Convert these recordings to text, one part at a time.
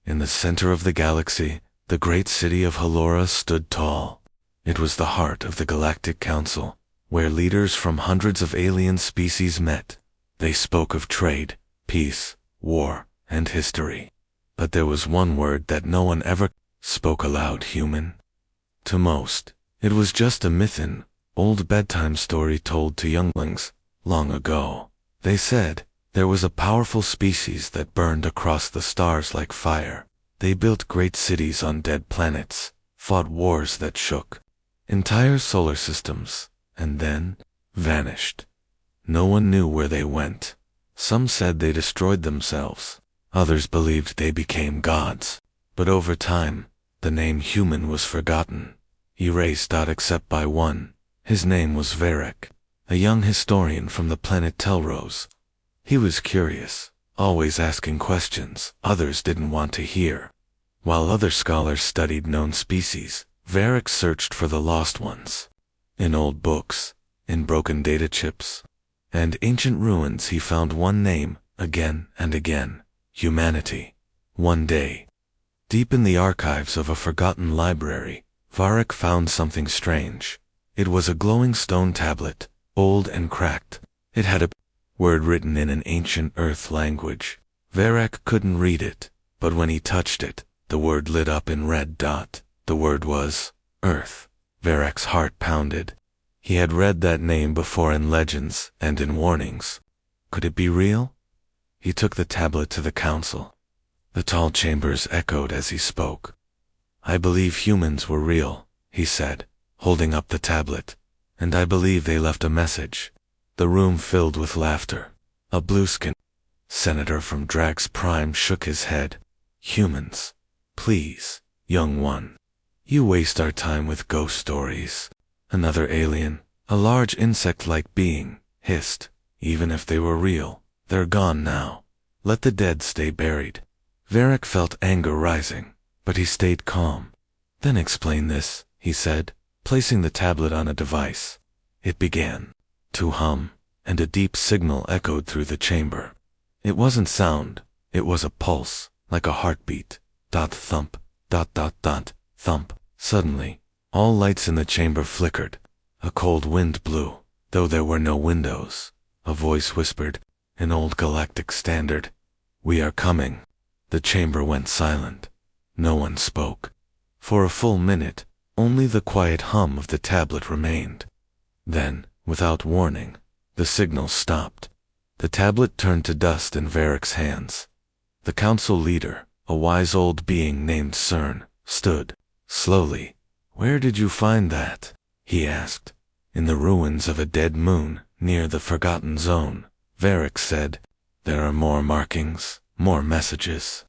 In the center of the galaxy, the great city of Halora stood tall. It was the heart of the Galactic Council, where leaders from hundreds of alien species met. They spoke of trade, peace, war, and history. But there was one word that no one ever spoke aloud: human. To most, it was just a myth, an old bedtime story told to younglings long ago. They said there was a powerful species that burned across the stars like fire. They built great cities on dead planets, fought wars that shook entire solar systems, and then vanished. No one knew where they went. Some said they destroyed themselves. Others believed they became gods. But over time, the name human was forgotten, erased except by one. His name was Varek, a young historian from the planet Telrose. He was curious, always asking questions others didn't want to hear. While other scholars studied known species, Varek searched for the lost ones. In old books, in broken data chips, and ancient ruins he found one name again and again: humanity. One day, deep in the archives of a forgotten library, Varek found something strange. It was a glowing stone tablet, old and cracked. It had a word written in an ancient Earth language. Varek couldn't read it, but when he touched it, the word lit up in red dot. The word was Earth. Varek's heart pounded. He had read that name before in legends and in warnings. Could it be real? He took the tablet to the council. The tall chambers echoed as he spoke. "I believe humans were real," he said, holding up the tablet. "And I believe they left a message." The room filled with laughter. A blue-skinned senator from Drax Prime shook his head. "Humans, please, young one. You waste our time with ghost stories." Another alien, a large insect-like being, hissed. "Even if they were real, they're gone now. Let the dead stay buried." Varek felt anger rising, but he stayed calm. "Then explain this," he said, placing the tablet on a device. It began to hum, and a deep signal echoed through the chamber. It wasn't sound, it was a pulse, like a heartbeat. Dot thump, dot dot dot, thump. Suddenly, all lights in the chamber flickered. A cold wind blew, though there were no windows. A voice whispered, an old galactic standard, "We are coming." The chamber went silent. No one spoke. For a full minute, only the quiet hum of the tablet remained. Then, without warning, the signal stopped. The tablet turned to dust in Varek's hands. The council leader, a wise old being named Xarn, stood slowly. "Where did you find that?" he asked. "In the ruins of a dead moon, near the Forgotten Zone," Varek said. "There are more markings, more messages.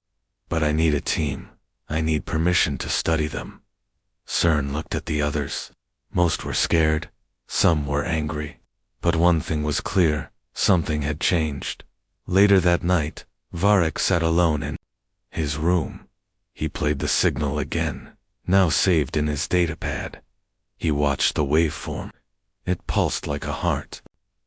But I need a team. I need permission to study them." Xarn looked at the others. Most were scared, some were angry. But one thing was clear, something had changed. Later that night, Varek sat alone in his room. He played the signal again, now saved in his datapad. He watched the waveform. It pulsed like a heart.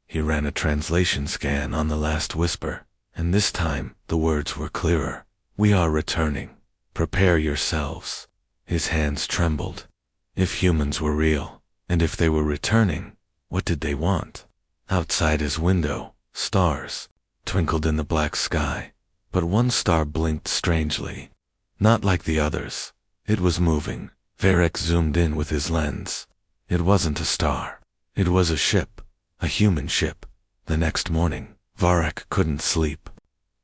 He ran a translation scan on the last whisper, and this time the words were clearer. "We are returning. Prepare yourselves." His hands trembled. If humans were real, and if they were returning, what did they want? Outside his window, stars twinkled in the black sky, but one star blinked strangely. Not like the others. It was moving. Varek zoomed in with his lens. It wasn't a star. It was a ship. A human ship. The next morning, Varek couldn't sleep.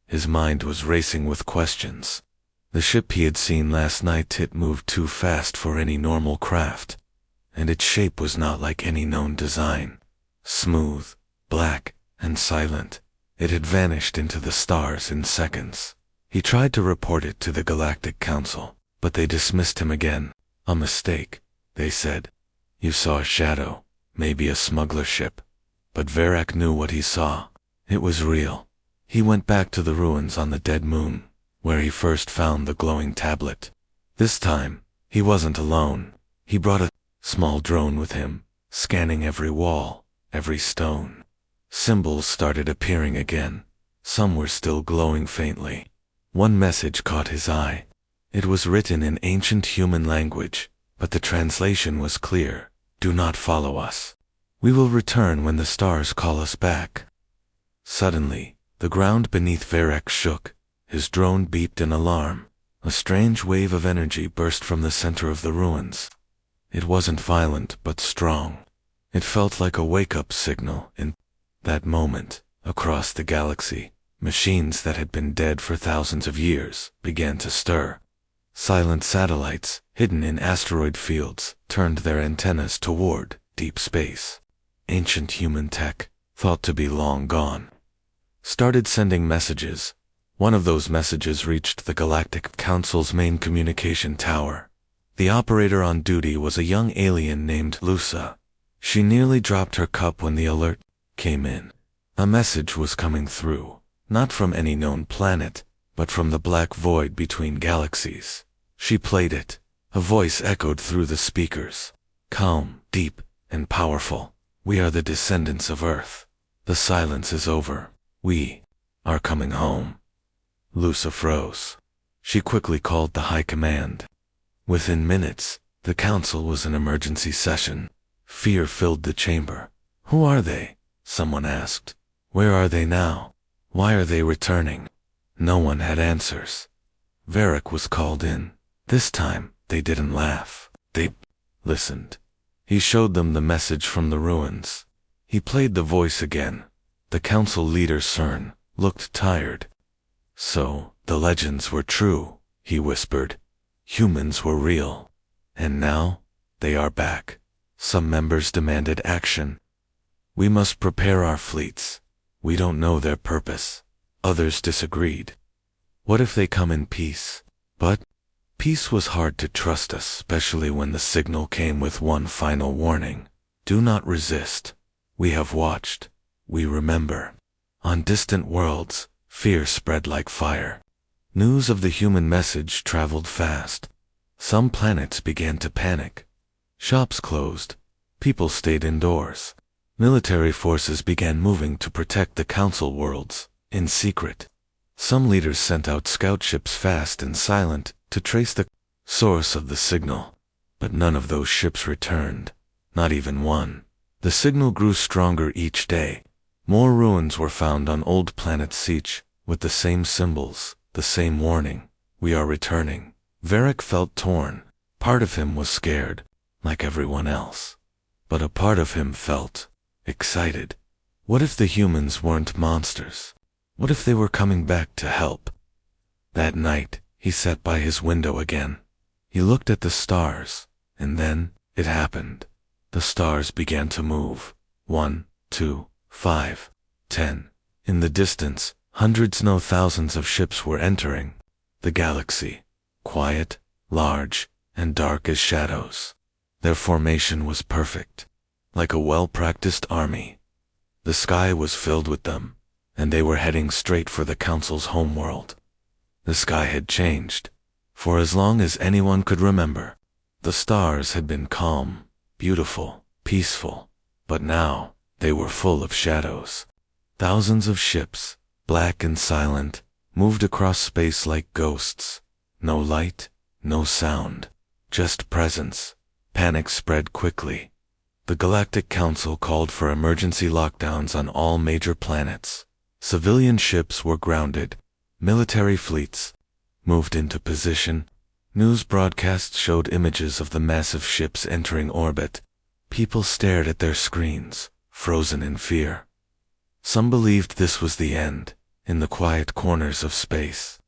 His mind was racing with questions. The ship he had seen last night, it moved too fast for any normal craft. And its shape was not like any known design. Smooth, black, and silent. It had vanished into the stars in seconds. He tried to report it to the Galactic Council, but they dismissed him again. "A mistake," they said. "You saw a shadow, maybe a smuggler ship." But Varek knew what he saw. It was real. He went back to the ruins on the dead moon, where he first found the glowing tablet. This time, he wasn't alone. He brought a small drone with him, scanning every wall, every stone. Symbols started appearing again. Some were still glowing faintly. One message caught his eye. It was written in ancient human language, but the translation was clear. Do not follow us. We will return when the stars call us back. Suddenly, the ground beneath Varek shook. His drone beeped in alarm. A strange wave of energy burst from the center of the ruins. It wasn't violent, but strong. It felt like a wake-up signal. In that moment, across the galaxy, machines that had been dead for thousands of years began to stir. Silent satellites, hidden in asteroid fields, turned their antennas toward deep space. Ancient human tech, thought to be long gone, started sending messages. One of those messages reached the Galactic Council's main communication tower. The operator on duty was a young alien named Lusa. She nearly dropped her cup when the alert came in. A message was coming through, not from any known planet, but from the black void between galaxies. She played it. A voice echoed through the speakers. Calm, deep, and powerful. We are the descendants of Earth. The silence is over. We are coming home. Lusa froze. She quickly called the High Command. Within minutes, the council was in emergency session. Fear filled the chamber. Who are they? Someone asked. Where are they now? Why are they returning? No one had answers. Varek was called in. This time, they didn't laugh. They listened. He showed them the message from the ruins. He played the voice again. The council leader Xarn looked tired. So, the legends were true, he whispered. Humans were real. And now, they are back. Some members demanded action. We must prepare our fleets. We don't know their purpose. Others disagreed. What if they come in peace? But peace was hard to trust, especially when the signal came with one final warning. Do not resist. We have watched. We remember. On distant worlds, fear spread like fire. News of the human message traveled fast. Some planets began to panic. Shops closed. People stayed indoors. Military forces began moving to protect the council worlds, in secret. Some leaders sent out scout ships fast and silent to trace the source of the signal. But none of those ships returned. Not even one. The signal grew stronger each day. More ruins were found on old planet Siege, with the same symbols, the same warning. We are returning. Varek felt torn. Part of him was scared, like everyone else. But a part of him felt excited. What if the humans weren't monsters? What if they were coming back to help? That night, he sat by his window again. He looked at the stars, and then it happened. The stars began to move. 1, 2, 5, 10. In the distance, hundreds, no thousands of ships were entering the galaxy, quiet, large, and dark as shadows. Their formation was perfect, like a well-practiced army. The sky was filled with them, and they were heading straight for the council's homeworld. The sky had changed. For as long as anyone could remember, the stars had been calm, beautiful, peaceful, but now they were full of shadows. Thousands of ships, black and silent, moved across space like ghosts. No light, no sound, just presence. Panic spread quickly. The Galactic Council called for emergency lockdowns on all major planets. Civilian ships were grounded. Military fleets moved into position. News broadcasts showed images of the massive ships entering orbit. People stared at their screens, frozen in fear. Some believed this was the end, in the quiet corners of space.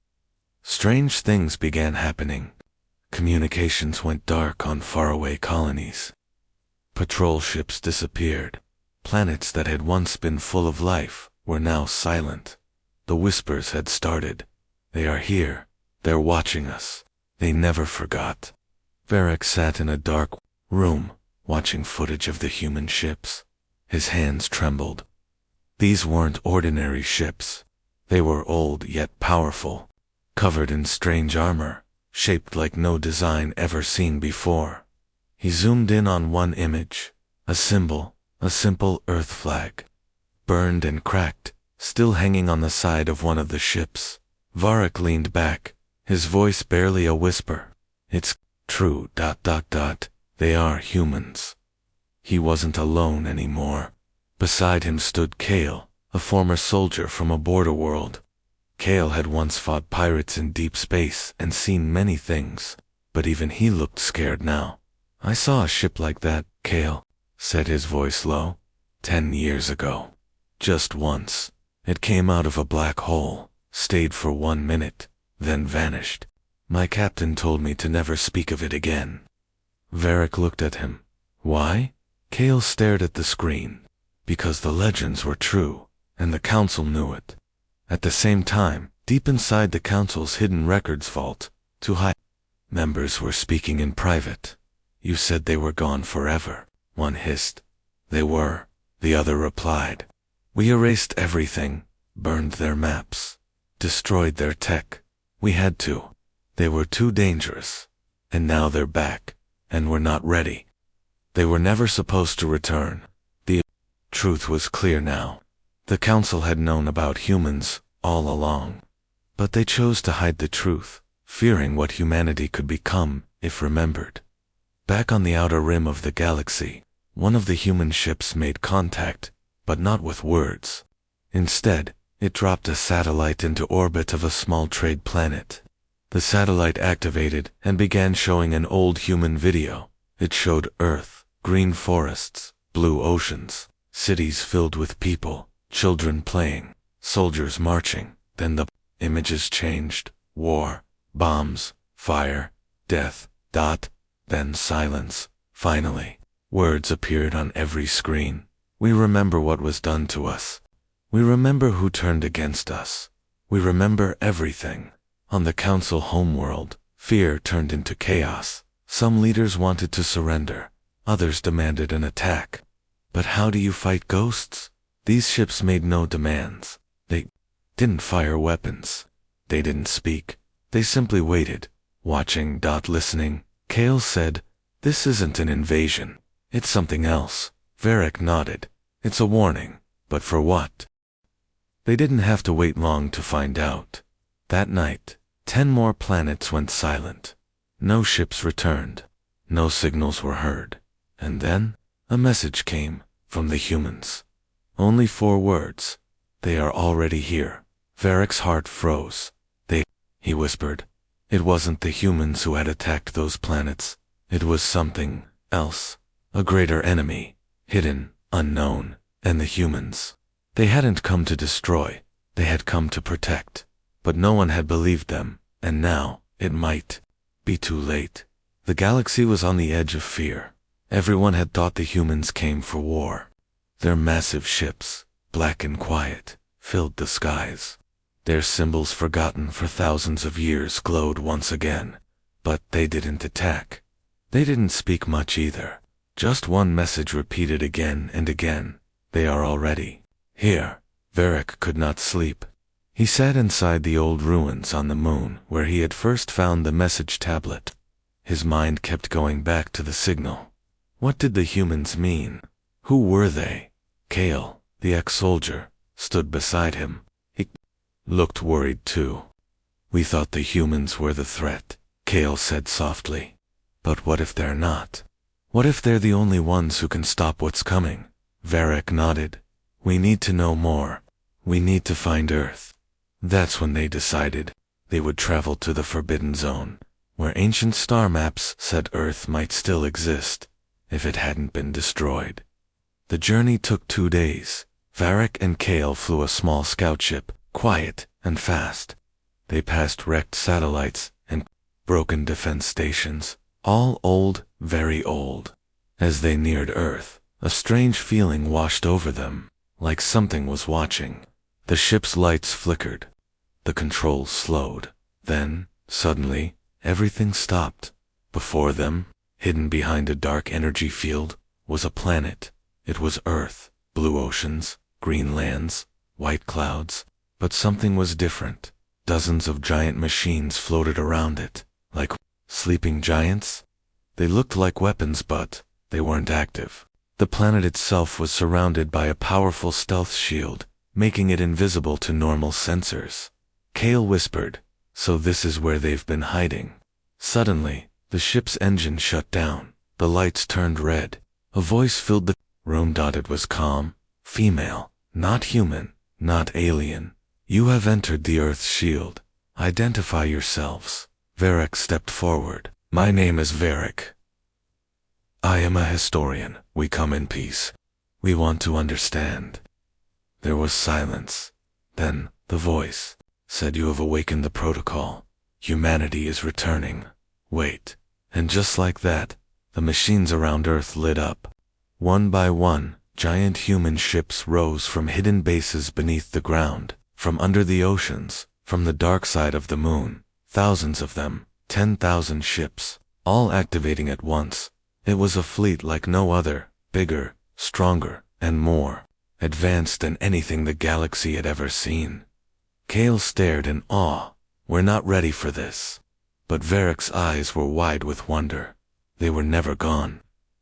Strange things began happening. Communications went dark on faraway colonies. Patrol ships disappeared. Planets that had once been full of life were now silent. The whispers had started. They are here. They're watching us. They never forgot. Varek sat in a dark room, watching footage of the human ships. His hands trembled. These weren't ordinary ships. They were old yet powerful, covered in strange armor, shaped like no design ever seen before. He zoomed in on one image, a symbol, a simple Earth flag, burned and cracked, still hanging on the side of one of the ships. Varek leaned back, his voice barely a whisper. It's true, ... They are humans. He wasn't alone anymore. Beside him stood Kale, a former soldier from a border world. Kale had once fought pirates in deep space and seen many things, but even he looked scared now. I saw a ship like that, Kale, said his voice low. 10 years ago. Just once. It came out of a black hole, stayed for 1 minute, then vanished. My captain told me to never speak of it again. Varek looked at him. Why? Kale stared at the screen. Because the legends were true, and the council knew it. At the same time, deep inside the council's hidden records vault, 2 high members were speaking in private. You said they were gone forever, one hissed. They were, the other replied. We erased everything, burned their maps, destroyed their tech. We had to. They were too dangerous. And now they're back, and we're not ready. They were never supposed to return. The truth was clear now. The council had known about humans all along. But they chose to hide the truth, fearing what humanity could become if remembered. Back on the outer rim of the galaxy, one of the human ships made contact, but not with words. Instead, it dropped a satellite into orbit of a small trade planet. The satellite activated and began showing an old human video. It showed Earth, green forests, blue oceans, cities filled with people, children playing, soldiers marching. Then the images changed. War, bombs, fire, death, ... Then silence. Finally, words appeared on every screen. We remember what was done to us. We remember who turned against us. We remember everything. On the council homeworld, fear turned into chaos. Some leaders wanted to surrender. Others demanded an attack. But how do you fight ghosts? These ships made no demands. They didn't fire weapons. They didn't speak. They simply waited, watching. Listening. Kale said, "This isn't an invasion. It's something else." Varek nodded. "It's a warning. But for what?" They didn't have to wait long to find out. That night, 10 more planets went silent. No ships returned. No signals were heard. And then, a message came from the humans. Only 4 words. They are already here. Varek's heart froze. He whispered. It wasn't the humans who had attacked those planets. It was something else. A greater enemy. Hidden, unknown. And the humans. They hadn't come to destroy. They had come to protect. But no one had believed them. And now, it might be too late. The galaxy was on the edge of fear. Everyone had thought the humans came for war. Their massive ships, black and quiet, filled the skies. Their symbols forgotten for thousands of years glowed once again. But they didn't attack. They didn't speak much either. Just one message repeated again and again. They are already here. Varek could not sleep. He sat inside the old ruins on the moon where he had first found the message tablet. His mind kept going back to the signal. What did the humans mean? Who were they? Kale, the ex-soldier, stood beside him. He looked worried too. We thought the humans were the threat, Kale said softly. But what if they're not? What if they're the only ones who can stop what's coming? Varek nodded. We need to know more. We need to find Earth. That's when they decided they would travel to the Forbidden Zone, where ancient star maps said Earth might still exist, if it hadn't been destroyed. The journey took 2 days. Varek and Kale flew a small scout ship, quiet and fast. They passed wrecked satellites and broken defense stations, all old, very old. As they neared Earth, a strange feeling washed over them, like something was watching. The ship's lights flickered. The controls slowed. Then, suddenly, everything stopped. Before them, hidden behind a dark energy field, was a planet. It was Earth, blue oceans, green lands, white clouds. But something was different. Dozens of giant machines floated around it, like sleeping giants. They looked like weapons, but they weren't active. The planet itself was surrounded by a powerful stealth shield, making it invisible to normal sensors. Kale whispered, So this is where they've been hiding. Suddenly, the ship's engine shut down. The lights turned red. A voice filled the room. It was calm. Female. Not human. Not alien. You have entered the Earth's shield. Identify yourselves. Varek stepped forward. My name is Varek. I am a historian. We come in peace. We want to understand. There was silence. Then, the voice said, you have awakened the protocol. Humanity is returning. Wait. And just like that, the machines around Earth lit up. One by one, giant human ships rose from hidden bases beneath the ground, from under the oceans, from the dark side of the moon. Thousands of them, 10,000 ships, all activating at once. It was a fleet like no other, bigger, stronger, and more advanced than anything the galaxy had ever seen. Kale stared in awe. We're not ready for this. But Varek's eyes were wide with wonder. They were never gone.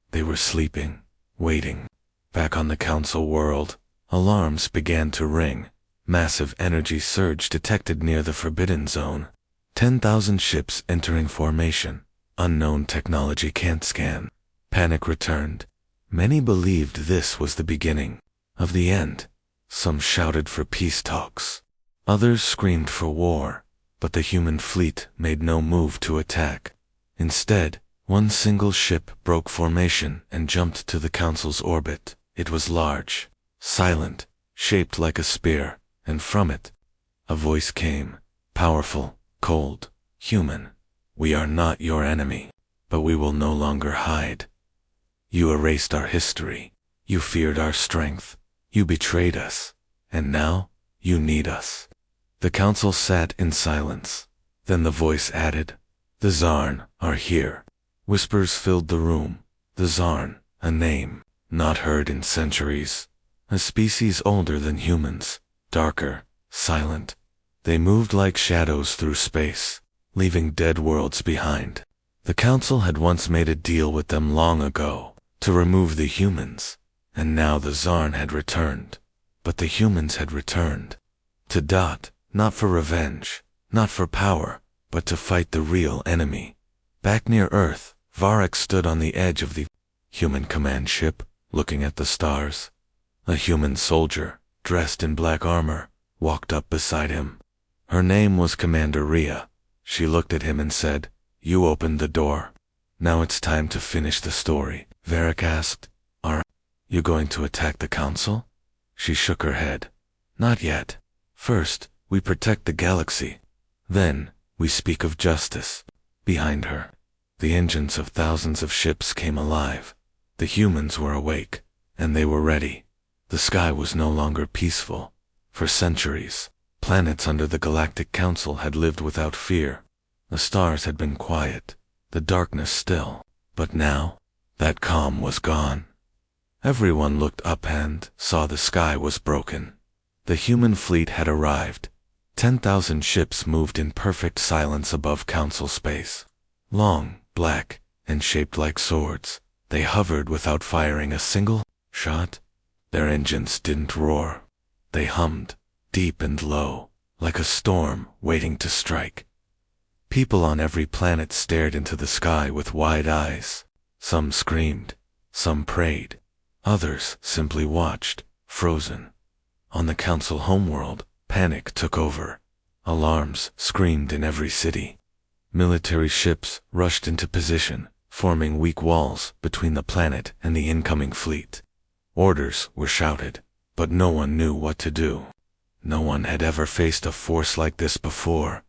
They were sleeping, waiting. Back on the Council world, alarms began to ring. Massive energy surge detected near the Forbidden Zone. 10,000 ships entering formation. Unknown technology can't scan. Panic returned. Many believed this was the beginning of the end. Some shouted for peace talks. Others screamed for war. But the human fleet made no move to attack. Instead, one single ship broke formation and jumped to the Council's orbit. It was large, silent, shaped like a spear, and from it, a voice came, powerful, cold, human. We are not your enemy, but we will no longer hide. You erased our history. You feared our strength. You betrayed us. And now, you need us. The Council sat in silence. Then the voice added, the Xarn are here. Whispers filled the room. The Xarn, a name not heard in centuries. A species older than humans, darker, silent. They moved like shadows through space, leaving dead worlds behind. The Council had once made a deal with them long ago, to remove the humans, and now the Xarn had returned. But the humans had returned. To Dot. Not for revenge, not for power, but to fight the real enemy. Back near Earth, Varek stood on the edge of the human command ship, looking at the stars. A human soldier, dressed in black armor, walked up beside him. Her name was Commander Rhea. She looked at him and said, you opened the door. Now it's time to finish the story. Varek asked, are you going to attack the Council? She shook her head. Not yet. First, we protect the galaxy. Then, we speak of justice. Behind her, the engines of thousands of ships came alive. The humans were awake, and they were ready. The sky was no longer peaceful. For centuries, planets under the Galactic Council had lived without fear. The stars had been quiet, the darkness still. But now, that calm was gone. Everyone looked up and saw the sky was broken. The human fleet had arrived. 10,000 ships moved in perfect silence above Council space. Long, black, and shaped like swords, they hovered without firing a single shot. Their engines didn't roar. They hummed, deep and low, like a storm waiting to strike. People on every planet stared into the sky with wide eyes. Some screamed, some prayed, others simply watched, frozen. On the Council homeworld, panic took over. Alarms screamed in every city. Military ships rushed into position, forming weak walls between the planet and the incoming fleet. Orders were shouted, but no one knew what to do. No one had ever faced a force like this before.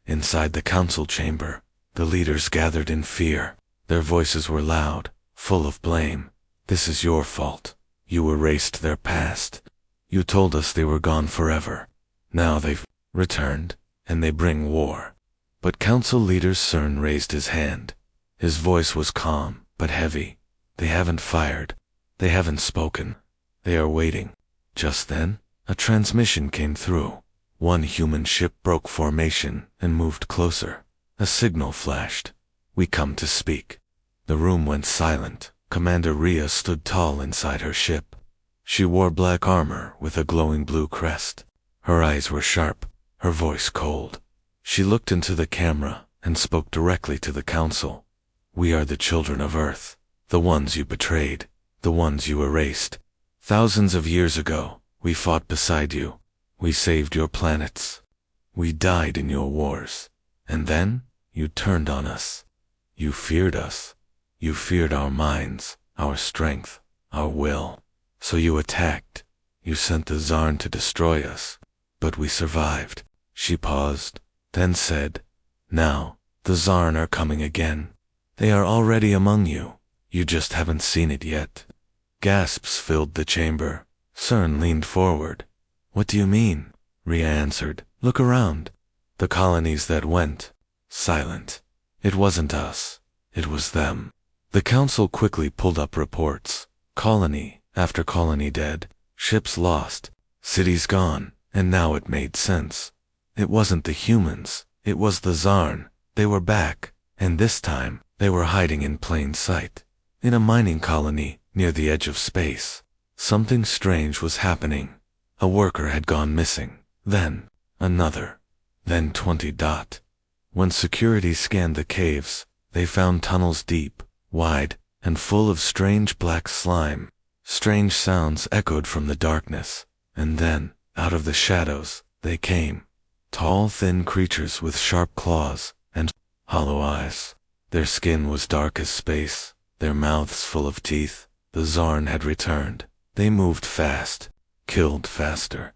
Inside the Council chamber, the leaders gathered in fear. Their voices were loud, full of blame. This is your fault. You erased their past. You told us they were gone forever. Now they've returned, and they bring war. But Council leader Xarn raised his hand. His voice was calm, but heavy. They haven't fired. They haven't spoken. They are waiting. Just then, a transmission came through. One human ship broke formation and moved closer. A signal flashed. We come to speak. The room went silent. Commander Rhea stood tall inside her ship. She wore black armor with a glowing blue crest. Her eyes were sharp, her voice cold. She looked into the camera and spoke directly to the council. We are the children of Earth, the ones you betrayed, the ones you erased. Thousands of years ago, we fought beside you. We saved your planets. We died in your wars. And then, you turned on us. You feared us. You feared our minds, our strength, our will. So you attacked. You sent the Xarn to destroy us. But we survived. She paused, then said, Now, the Xarn are coming again. They are already among you. You just haven't seen it yet. Gasps filled the chamber. Xarn leaned forward. What do you mean? Rhea answered. Look around. The colonies that went. Silent. It wasn't us. It was them. The council quickly pulled up reports. Colony after colony dead. Ships lost. Cities gone. And now it made sense. It wasn't the humans. It was the Xarn. They were back. And this time, they were hiding in plain sight. In a mining colony near the edge of space. Something strange was happening. A worker had gone missing. Then, another. Then 20. When security scanned the caves, they found tunnels deep, wide, and full of strange black slime. Strange sounds echoed from the darkness. And then, out of the shadows, they came. Tall, thin creatures with sharp claws and hollow eyes. Their skin was dark as space, their mouths full of teeth. The Xarn had returned. They moved fast, killed faster.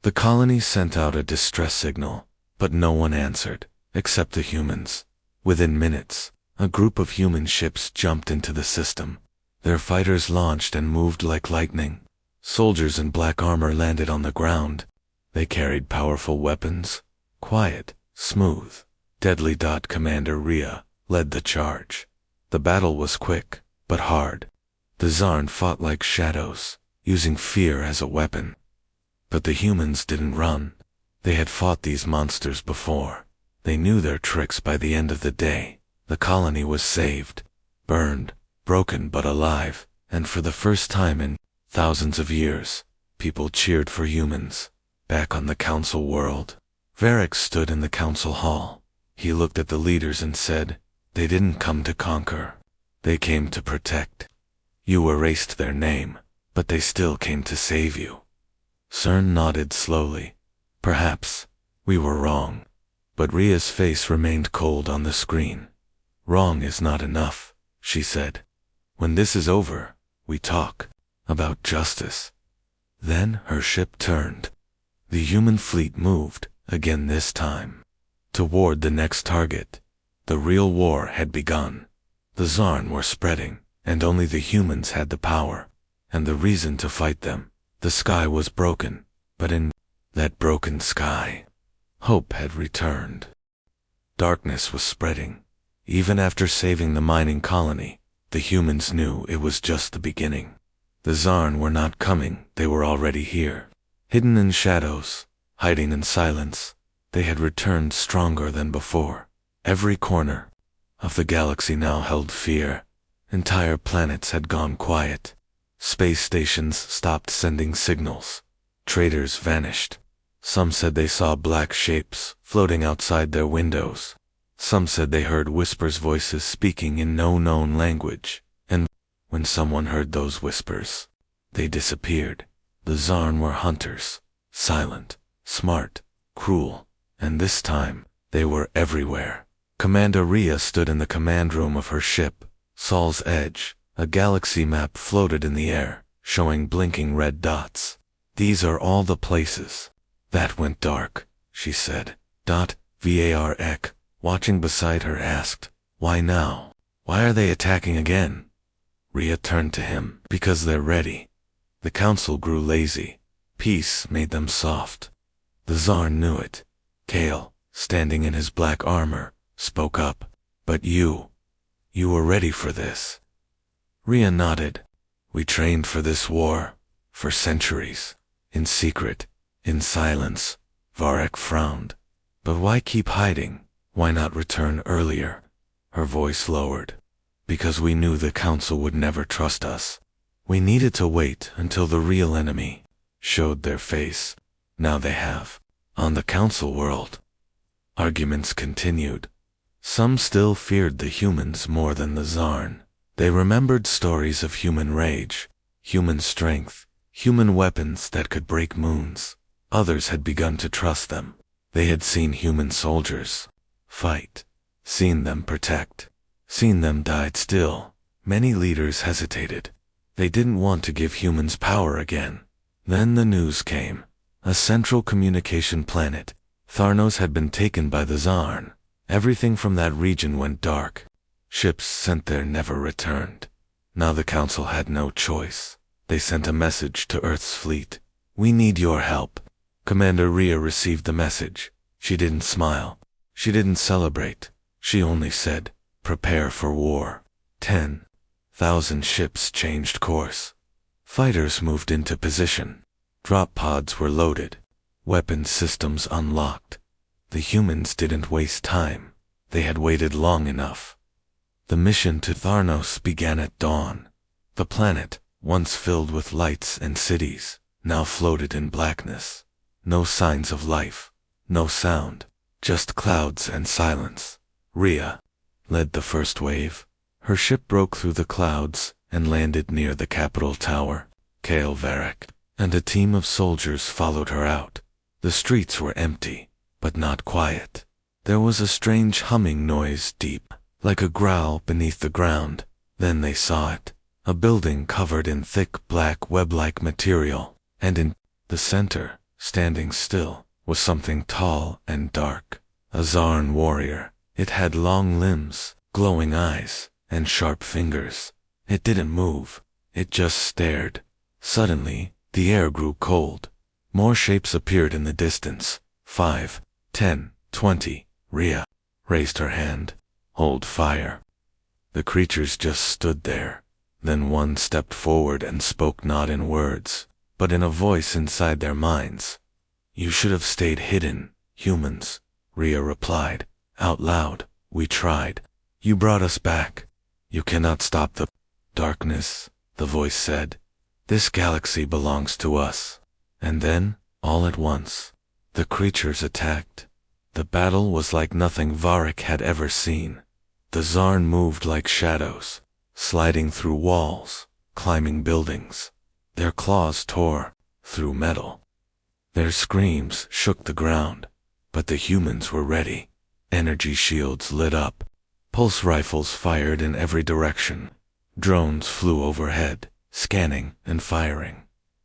The colony sent out a distress signal, but no one answered, except the humans. Within minutes, a group of human ships jumped into the system. Their fighters launched and moved like lightning. Soldiers in black armor landed on the ground. They carried powerful weapons. Quiet, smooth, deadly. Commander Rhea led the charge. The battle was quick, but hard. The Xarn fought like shadows, using fear as a weapon. But the humans didn't run. They had fought these monsters before. They knew their tricks. By the end of the day. The colony was saved, burned, broken but alive, and for the first time in thousands of years, people cheered for humans, back on the council world. Varek stood in the council hall. He looked at the leaders and said, They didn't come to conquer. They came to protect. You erased their name, but they still came to save you. Xarn nodded slowly. Perhaps we were wrong. But Rhea's face remained cold on the screen. Wrong is not enough, she said. When this is over, we talk about justice. Then her ship turned. The human fleet moved, again this time, toward the next target. The real war had begun. The Xarn were spreading, and only the humans had the power, and the reason to fight them. The sky was broken, but in that broken sky, hope had returned. Darkness was spreading. Even after saving the mining colony, the humans knew it was just the beginning. The Xarn were not coming, they were already here. Hidden in shadows, hiding in silence, they had returned stronger than before. Every corner of the galaxy now held fear. Entire planets had gone quiet. Space stations stopped sending signals. Traders vanished. Some said they saw black shapes floating outside their windows. Some said they heard whispers, voices speaking in no known language. And when someone heard those whispers, they disappeared. The Xarn were hunters, silent, smart, cruel, and this time, they were everywhere. Commander Rhea stood in the command room of her ship, Sol's Edge. A galaxy map floated in the air, showing blinking red dots. These are all the places that went dark, she said. Varek, watching beside her, asked, Why now? Why are they attacking again? Rhea turned to him. Because they're ready. The council grew lazy. Peace made them soft. The Xarn knew it. Kale, standing in his black armor, spoke up. But you were ready for this. Rhea nodded. We trained for this war, for centuries, in secret, in silence. Varek frowned. But why keep hiding? Why not return earlier? Her voice lowered. Because we knew the council would never trust us. We needed to wait until the real enemy showed their face. Now they have. On the council world. Arguments continued. Some still feared the humans more than the Xarn. They remembered stories of human rage, human strength, human weapons that could break moons. Others had begun to trust them. They had seen human soldiers fight, seen them protect, seen them die. Still, many leaders hesitated. They didn't want to give humans power again. Then the news came. A central communication planet, Tharnos, had been taken by the Xarn. Everything from that region went dark. Ships sent there never returned. Now the Council had no choice. They sent a message to Earth's fleet. "We need your help." Commander Rhea received the message. She didn't smile. She didn't celebrate. She only said, "Prepare for war." 10,000 ships changed course. Fighters moved into position. Drop pods were loaded. Weapon systems unlocked. The humans didn't waste time. They had waited long enough. The mission to Tharnos began at dawn. The planet, once filled with lights and cities, now floated in blackness. No signs of life, no sound, just clouds and silence. Rhea led the first wave. Her ship broke through the clouds and landed near the capital tower. Varek and a team of soldiers followed her out. The streets were empty, but not quiet. There was a strange humming noise deep, like a growl beneath the ground. Then they saw it. A building covered in thick black web-like material, and in the center, standing still, was something tall and dark. A Xarn warrior. It had long limbs, glowing eyes, and sharp fingers. It didn't move. It just stared. Suddenly, the air grew cold. More shapes appeared in the distance. 5, 10, 20. Rhea raised her hand. "Hold fire." The creatures just stood there. Then one stepped forward and spoke, not in words, but in a voice inside their minds. "You should have stayed hidden, humans," Rhea replied, out loud. "We tried. You brought us back. You cannot stop the darkness," the voice said. "This galaxy belongs to us." And then, all at once, the creatures attacked. The battle was like nothing Varek had ever seen. The Xarn moved like shadows, sliding through walls, climbing buildings. Their claws tore through metal. Their screams shook the ground. But the humans were ready. Energy shields lit up. Pulse rifles fired in every direction. Drones flew overhead, scanning and firing.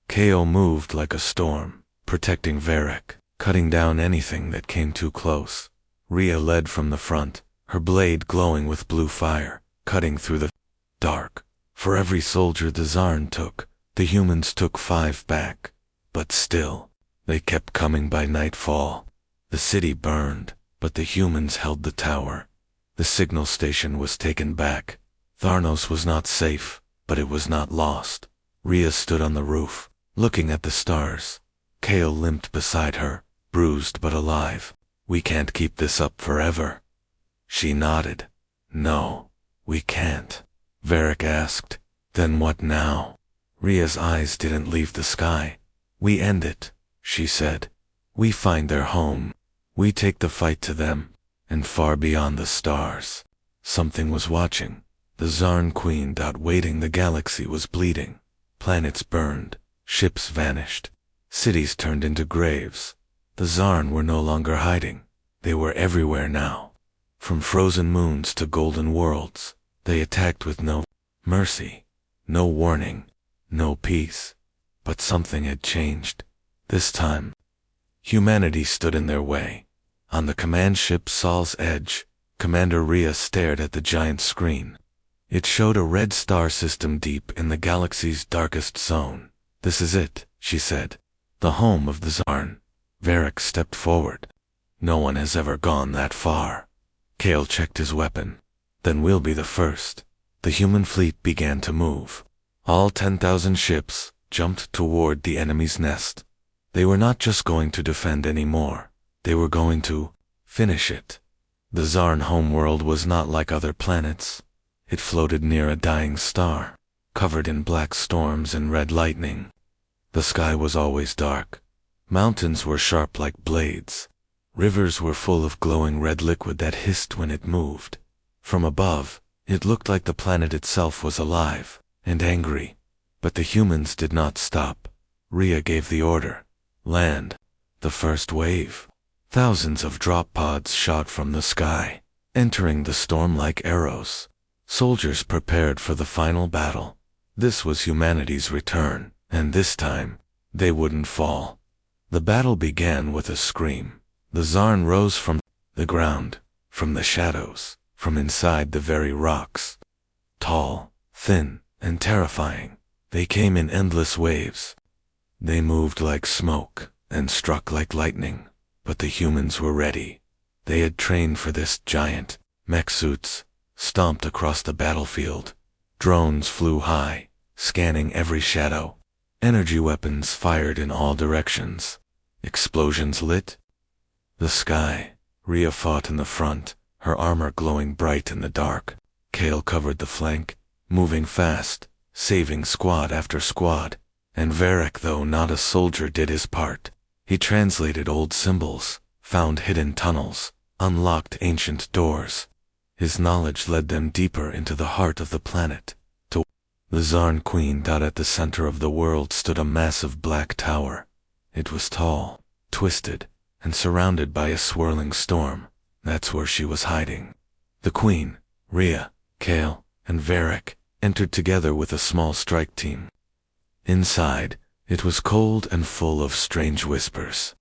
Ko moved like a storm, protecting Varek, cutting down anything that came too close. Rhea led from the front, her blade glowing with blue fire, cutting through the dark. For every soldier the Xarn took, the humans took 5 back. But still, they kept coming. By nightfall. The city burned, but the humans held the tower. The signal station was taken back. Tharnos was not safe, but it was not lost. Rhea stood on the roof, looking at the stars. Ko limped beside her, bruised but alive. "We can't keep this up forever." She nodded. "No, we can't." Varek asked, "Then what now?" Rhea's eyes didn't leave the sky. "We end it," she said. "We find their home. We take the fight to them, and far beyond the stars." Something was watching. The Xarn Queen. Waiting. The galaxy was bleeding. Planets burned. Ships vanished. Cities turned into graves. The Xarn were no longer hiding. They were everywhere now. From frozen moons to golden worlds, they attacked with no mercy, no warning, no peace. But something had changed. This time, humanity stood in their way. On the command ship Sol's Edge, Commander Rhea stared at the giant screen. It showed a red star system deep in the galaxy's darkest zone. "This is it," she said. "The home of the Xarn." Varek stepped forward. "No one has ever gone that far." Kale checked his weapon. "Then we'll be the first." The human fleet began to move. All 10,000 ships jumped toward the enemy's nest. They were not just going to defend anymore. They were going to finish it. The Xarn homeworld was not like other planets. It floated near a dying star, covered in black storms and red lightning. The sky was always dark. Mountains were sharp like blades. Rivers were full of glowing red liquid that hissed when it moved. From above, it looked like the planet itself was alive and angry. But the humans did not stop. Rhea gave the order. Land. The first wave. Thousands of drop pods shot from the sky, entering the storm like arrows. Soldiers prepared for the final battle. This was humanity's return, and this time, they wouldn't fall. The battle began with a scream. The Xarn rose from the ground, from the shadows, from inside the very rocks. Tall, thin, and terrifying, they came in endless waves. They moved like smoke and struck like lightning, but the humans were ready. They had trained for this. Giant mech suits stomped across the battlefield. Drones flew high, scanning every shadow. Energy weapons fired in all directions. Explosions lit the sky. Rhea fought in the front, her armor glowing bright in the dark. Kale covered the flank, moving fast, saving squad after squad. And Varek, though not a soldier, did his part. He translated old symbols, found hidden tunnels, unlocked ancient doors. His knowledge led them deeper into the heart of the planet. The Xarn Queen. At the center of the world stood a massive black tower. It was tall, twisted, and surrounded by a swirling storm. That's where she was hiding. The Queen, Rhea, Kale, and Varek entered together with a small strike team. Inside, it was cold and full of strange whispers.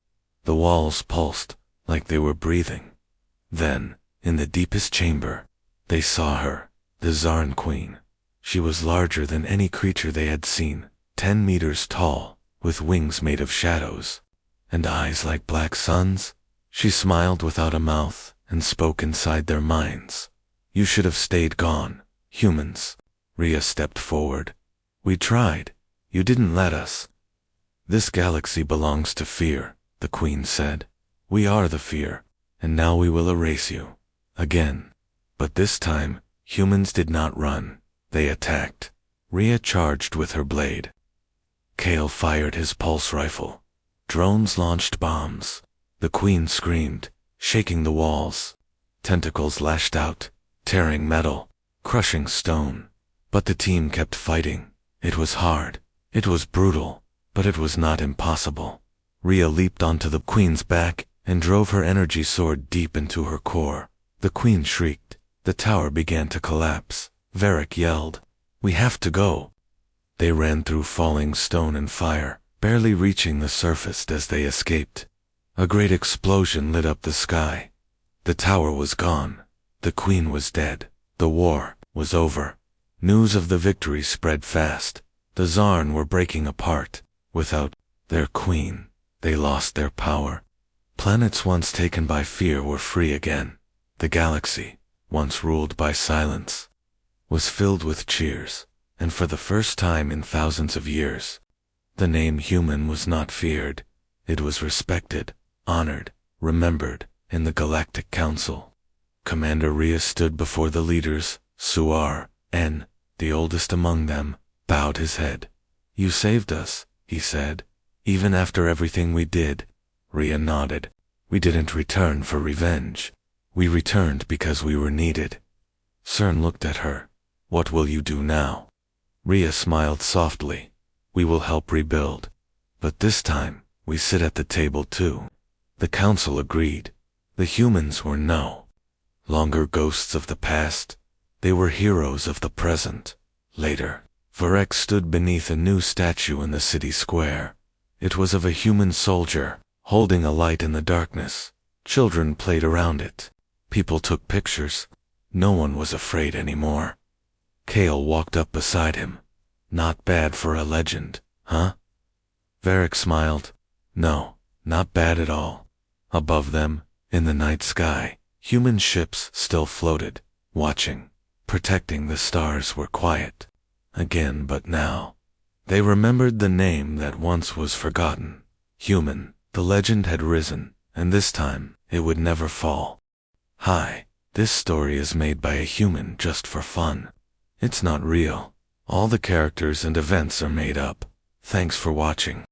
The walls pulsed like they were breathing. Then, in the deepest chamber, they saw her, the Xarn Queen. She was larger than any creature they had seen, 10 meters tall, with wings made of shadows, and eyes like black suns. She smiled without a mouth and spoke inside their minds. You should have stayed gone, humans. Rhea stepped forward. We tried. You didn't let us. This galaxy belongs to fear, the Queen said. We are the fear, and now we will erase you. Again. But this time, humans did not run. They attacked. Rhea charged with her blade. Kale fired his pulse rifle. Drones launched bombs. The Queen screamed, shaking the walls. Tentacles lashed out, tearing metal, crushing stone. But the team kept fighting. It was hard. It was brutal, but it was not impossible. Rhea leaped onto the Queen's back and drove her energy sword deep into her core. The Queen shrieked. The tower began to collapse. Varek yelled, "We have to go." They ran through falling stone and fire, barely reaching the surface as they escaped. A great explosion lit up the sky. The tower was gone. The Queen was dead. The war was over. News of the victory spread fast. The Xarn were breaking apart. Without their Queen, they lost their power. Planets once taken by fear were free again. The galaxy, once ruled by silence, was filled with cheers, and for the first time in thousands of years, the name human was not feared. It was respected, honored, remembered in the Galactic Council. Commander Rhea stood before the leaders. Suar, N, the oldest among them, bowed his head. You saved us, he said, even after everything we did. Rhea nodded. We didn't return for revenge. We returned because we were needed. Xarn looked at her. What will you do now? Rhea smiled softly. We will help rebuild. But this time, we sit at the table too. The council agreed. The humans were no longer ghosts of the past. They were heroes of the present. Later, Varek stood beneath a new statue in the city square. It was of a human soldier, holding a light in the darkness. Children played around it. People took pictures. No one was afraid anymore. Kale walked up beside him. Not bad for a legend, huh? Varek smiled. No, not bad at all. Above them, in the night sky, human ships still floated, watching. Protecting the stars were quiet. Again, but now, they remembered the name that once was forgotten. Human. The legend had risen, and this time, it would never fall. Hi, this story is made by a human just for fun. It's not real. All the characters and events are made up. Thanks for watching.